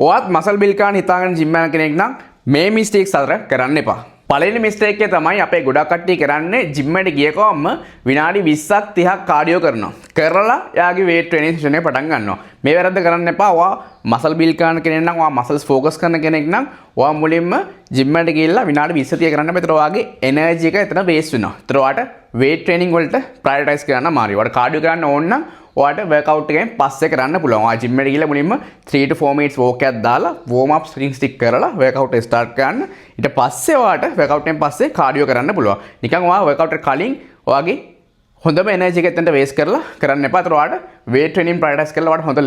ඔයත් muscle bill කරන්න හිතාගෙන ජිම් යන කෙනෙක් නම් මේ මිස්ටේක්ස් අතර කරන්න එපා. පළවෙනි මිස්ටේක් එක තමයි අපේ ගොඩක් කට්ටිය කරන්නේ ජිම් එකට ගිය ගමන්ම විනාඩි 20ක් 30ක් කාඩියෝ කරනවා. කරලා යාගේ weight training session එක පටන් ගන්නවා. මේ වැරද්ද කරන්න එපා. ඔයා මසල් බිල් කරන කෙනෙක් නම් ඔයා මසල්ස් ફોකස් කරන කෙනෙක් නම් ඔයා මුලින්ම ජිම් එකට ගිහිල්ලා විනාඩි 20 30 කරන්න බෑ. ඔයාගේ එනර්ජි එක එතන වේස්ට් වෙනවා. ඒතර ඔයාට weight training වලට ප්‍රයොරිටයිස් කරන්න අමාරුයි. ඔයාට කාඩියෝ කරන්න ඕන නම් ඔයාට workout එකෙන් පස්සේ කරන්න පුළුවන්. ඔයා ජිම් එකට ගිහලා මුලින්ම 3 to 4 minutes walk එකක් දාලා warm up string stick කරලා workout එක start කරන්න. ඊට පස්සේ ඔයාට workout එකෙන් පස්සේ cardio කරන්න පුළුවන්. නිකන් ඔයා workout එකට කලින් ඔයාගේ හොඳම එනර්ජි එක එතනට වේස්ට් කරලා කරන්න එපා. ඒතර ඔයාට weight training prioritize කරලා ඔයාට හොඳ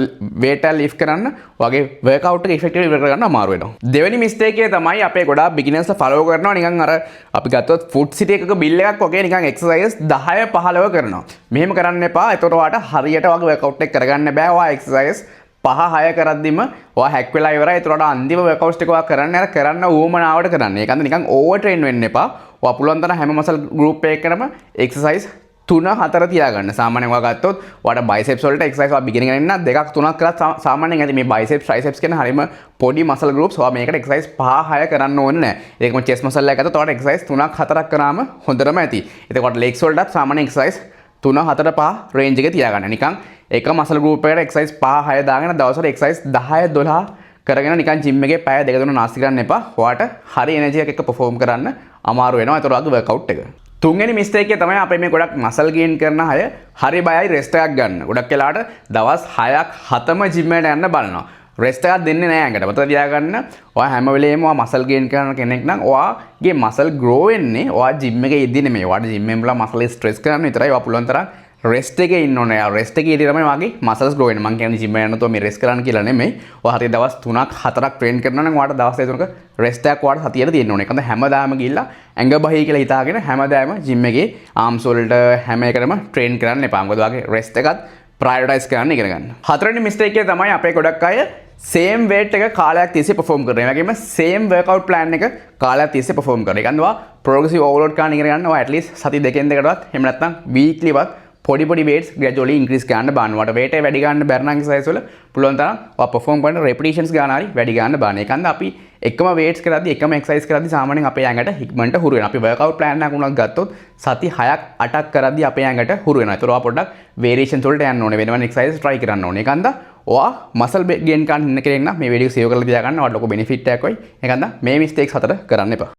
weight එක lift කරන්න ඔයාගේ workout එක effectively ඉවර කරගන්න අමාරු වෙනවා. දෙවෙනි mistake එක තමයි අපේ ගොඩාක් beginners follow කරනවා නිකන් අර අපි ගත්තොත් food city එකක bill එකක් වගේ නිකන් exercise 10 15 කරනවා. මෙහෙම කරන්න එපා. ඒතර ඔයාට හරියට ඔයාගේ workout එක කරගන්න බෑ. ඔයා exercise 5-6 කරද්දිම ඔයා හැක් වෙලා ඉවරයි. ඒතර ඔයාට අන්තිම workout එක ඔයා කරන්න අර කරන්න ඕමනාවට කරන්න. ඒකන්ද නිකන් over train වෙන්න එපා. ඔයා පුළුවන් තරම් හැම muscle group එකකටම exercise 3-4 තියාගන්න. සාමාන්‍යයෙන් ඔයා ගත්තොත් ඔයාට biceps වලට exercise ඔයා beginning එකේ ඉන්න 2-3ක් කරලා සාමාන්‍යයෙන් ඇති මේ biceps triceps කියන හරියම පොඩි muscle groups ඔයා මේකට exercise 5-6 කරන්න ඕනේ නැහැ. ඒකම chest muscle එක ගත්තොත් ඔයාට exercise 3-4ක් කරාම හොඳටම ඇති. එතකොට legs වලටත් සාමාන්‍යයෙන් exercise 3-4-5 range එක තියාගන්න. නිකන් එක muscle group එකකට exercise 5-6 දාගෙන දවසට exercise 10-12 කරගෙන නිකන් gym එකේ පැය 2-3 නාස්ති කරන්න එපා. ඔයාට හරි energy එකක් perform කරන්න අමාරු වෙනවා. ඒතර ඔයාගේ workout එක. තුන්වෙනි මිස්ටේක් එක තමයි අපේ මේ ගොඩක් මසල් ගේන් කරන අය හරි බයයි රෙස්ට් එකක් ගන්න. ගොඩක් වෙලාවට දවස් 6ක් 7ම ජිම් එකට යන්න බලනවා. රෙස්ට් එකක් දෙන්නේ නැහැ ඇඟට. මතක තියාගන්න. ඔයා හැම වෙලේම ඔයා මසල් ගේන් කරන කෙනෙක් නම් ඔයාගේ මසල් ග්‍රෝ වෙන්නේ ඔයා ජිම් එකේ ඉද්දි නෙමෙයි. ඔයාට ජිම් එකෙන් බලලා මසල් ස්ට්‍රෙස් කරන්න විතරයි. ඔයා පුළුවන් තරම් රෙස්ට් එකේ ඉන්න ඕනේ. රෙස්ට් එකේ ඉඳි තමයි ඔයාගේ මසල්ස් ග්‍රෝ වෙන්නේ. මම කියන්නේ ජිම් එකට යනකොට මේ රෙස්ට් කරන්න කියලා නෙමෙයි. ඔයා හරිය දවස් 3ක් 4ක් ට්‍රේන් කරනවා නම් ඔයාට දවස් 3ක රෙස්ට් එකක් ඔයාට සතියට තියෙන්න ඕනේ. ඒකන්ද හැමදාම ගිහිල්ලා ඇඟ බහයි කියලා හිතාගෙන හැමදාම ජිම් එකේ ආම්ස් වලට හැම එකටම ට්‍රේන් කරන්න එපා. මොකද ඔයාගේ රෙස්ට් එකත් ප්‍රයොරිටයිස් කරන්න ඉගෙන ගන්න. හතරවෙනි මිස්ටේක් එක තමයි අපේ ගොඩක් අය same weight එක කාලයක් තිස්සේ perform කරනවා. ඒ වගේම same workout plan එක කාලයක් තිස්සේ perform කරනවා. ඒකන්ද ඔයා progressive overload කරන්න ඉගෙන ගන්න. ඔයා at least සති දෙකෙන් දෙකටවත් එහෙම නැත්නම් weekly වත් පොඩි weights gradually increase කරන්න බලන්න. ඔයාට weight එක වැඩි ගන්න බැරි නම් exercise වල පුළුවන් තරම් ඔයා perform කරන repetitions ගන්න හරි වැඩි ගන්න බලන්න. ඒකන්ද අපි එකම weights කරද්දි එකම exercise කරද්දි සාමාන්‍යයෙන් අපේ ඇඟට හික්මන්ට හුරු වෙනවා. අපි workout plan එකක් උනත් ගත්තොත් සති 6ක් 8ක් කරද්දි අපේ ඇඟට හුරු වෙනවා. ඒතර ඔයා පොඩ්ඩක් variations වලට යන්න ඕනේ. වෙන exercise try කරන්න ඕනේ. ඒකන්ද ඔයා muscle gain කරන්න ඉන්න කෙනෙක් නම් මේ video save කරලා තියාගන්න. ඔයාට ලොකු benefit එකක් වෙයි. ඒකන්ද මේ mistakes හතර කරන්න එපා.